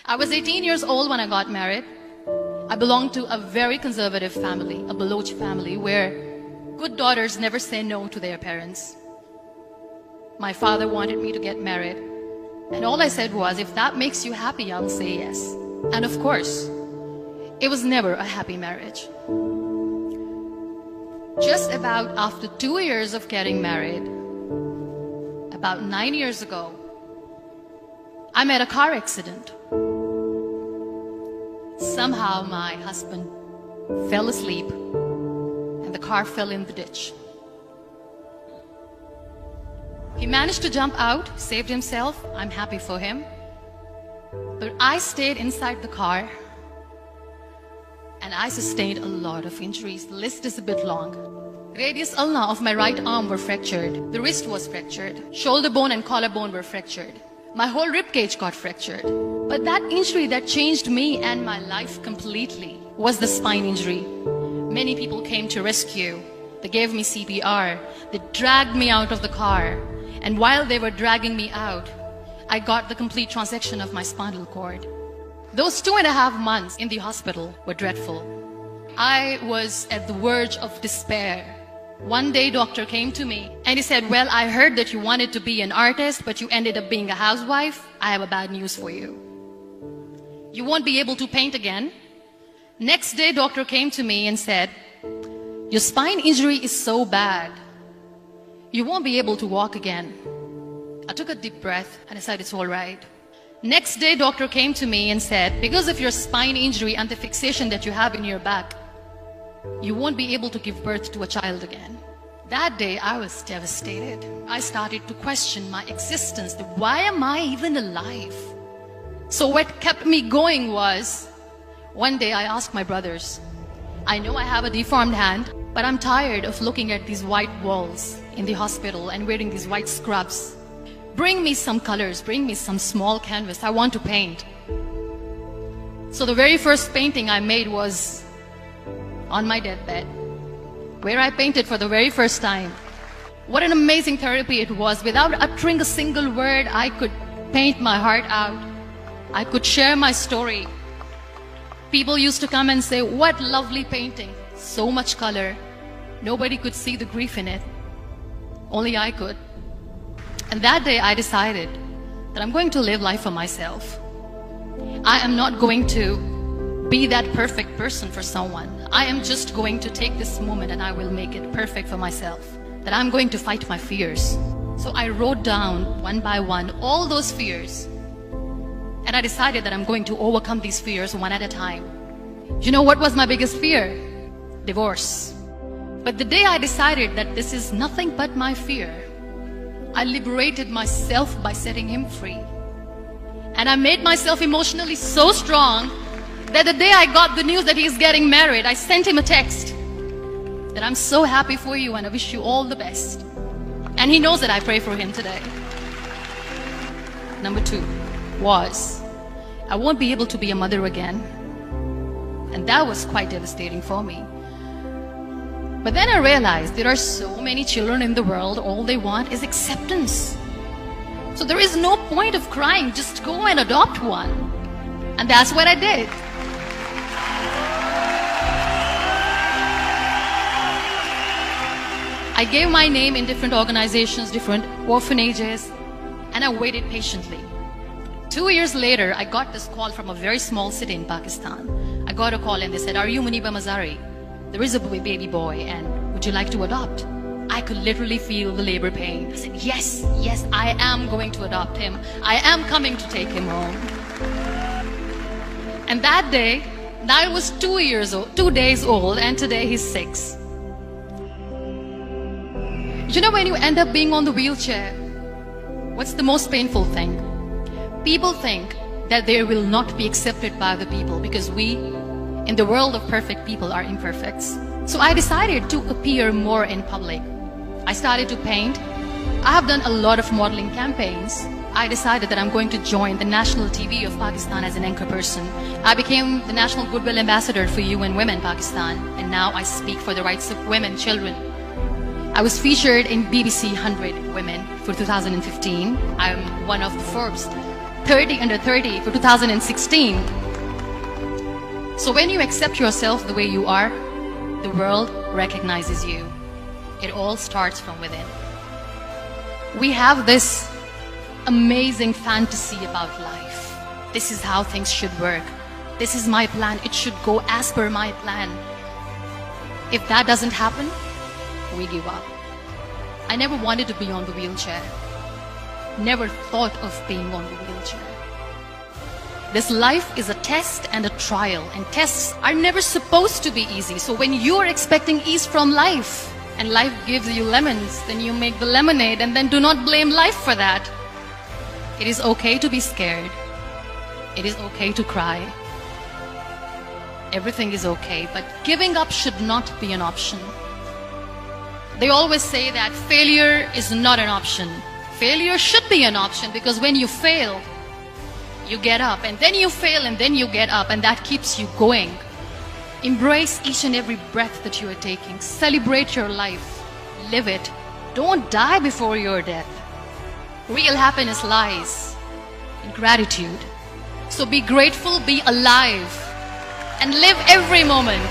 I was 18 years old when I got married. I belonged to a very conservative family, a Baloch family, where good daughters never say no to their parents. My father wanted me to get married, and all I said was, if that makes you happy, I'll say yes. And of course, it was never a happy marriage. Just about after 2 years of getting married, about 9 years ago, I met a car accident. Somehow my husband fell asleep and the car fell in the ditch. He managed to jump out, saved himself. I'm happy for him. But I stayed inside the car and I sustained a lot of injuries. The list is a bit long. Radius ulna of my right arm were fractured. The wrist was fractured. Shoulder bone and collarbone were fractured. My whole rib cage got fractured. But that injury that changed me and my life completely was the spine injury. Many people came to rescue. They gave me CPR. They dragged me out of the car. And while they were dragging me out, I got the complete transection of my spinal cord. Those 2.5 months in the hospital were dreadful. I was at the verge of despair. One day, doctor came to me and he said, well, I heard that you wanted to be an artist, but you ended up being a housewife. I have a bad news for you. You won't be able to paint again. Next day, doctor came to me and said, your spine injury is so bad, you won't be able to walk again. I took a deep breath and I said, it's all right. Next day, doctor came to me and said, because of your spine injury and the fixation that you have in your back, you won't be able to give birth to a child again. That day, I was devastated. I started to question my existence. Why am I even alive? So what kept me going was, one day I asked my brothers, I know I have a deformed hand, but I'm tired of looking at these white walls in the hospital and wearing these white scrubs. Bring me some colors, bring me some small canvas. I want to paint. So the very first painting I made was on my deathbed, where I painted for the very first time. What an amazing therapy it was. Without uttering a single word, I could paint my heart out. I could share my story. People used to come and say, what lovely painting, so much color. Nobody could see the grief in it. Only I could. And that day I decided that I'm going to live life for myself. I am not going to be that perfect person for someone. I am just going to take this moment and I will make it perfect for myself. That I'm going to fight my fears. So I wrote down one by one all those fears. And I decided that I'm going to overcome these fears one at a time. You know what was my biggest fear? Divorce. But the day I decided that this is nothing but my fear, I liberated myself by setting him free. And I made myself emotionally so strong that the day I got the news that he's getting married, I sent him a text that I'm so happy for you and I wish you all the best. And he knows that I pray for him today. Number 2 was, I won't be able to be a mother again. And that was quite devastating for me. But then I realized there are so many children in the world, all they want is acceptance. So there is no point of crying, just go and adopt one. And that's what I did. I gave my name in different organizations, different orphanages, and I waited patiently. 2 years later, I got this call from a very small city in Pakistan. I got a call and they said, are you Muniba Mazari? There is a baby boy and would you like to adopt? I could literally feel the labor pain. I said, yes, yes, I am going to adopt him. I am coming to take him home. And that day, I was 2 days old and today he's 6. You know, when you end up being on the wheelchair, what's the most painful thing? People think that they will not be accepted by the people because we, in the world of perfect people, are imperfects. So I decided to appear more in public. I started to paint. I have done a lot of modeling campaigns. I decided that I'm going to join the national TV of Pakistan as an anchor person. I became the National Goodwill Ambassador for UN Women Pakistan, and now I speak for the rights of women, children. I was featured in BBC 100 Women for 2015. I'm one of the Forbes 30 under 30 for 2016. So when you accept yourself the way you are, the world recognizes you. It all starts from within. We have this amazing fantasy about life. This is how things should work. This is my plan. It should go as per my plan. If that doesn't happen, we give up. I never wanted to be on the wheelchair. Never thought of being on the wheelchair. This life is a test and a trial, and tests are never supposed to be easy. So when you're expecting ease from life, and life gives you lemons, then you make the lemonade, and then do not blame life for that. It is okay to be scared. It is okay to cry. Everything is okay, but giving up should not be an option. They always say that failure is not an option. Failure should be an option, because when you fail, you get up, and then you fail, and then you get up, and that keeps you going. Embrace each and every breath that you are taking. Celebrate your life. Live it. Don't die before your death. Real happiness lies in gratitude. So be grateful, be alive, and live every moment.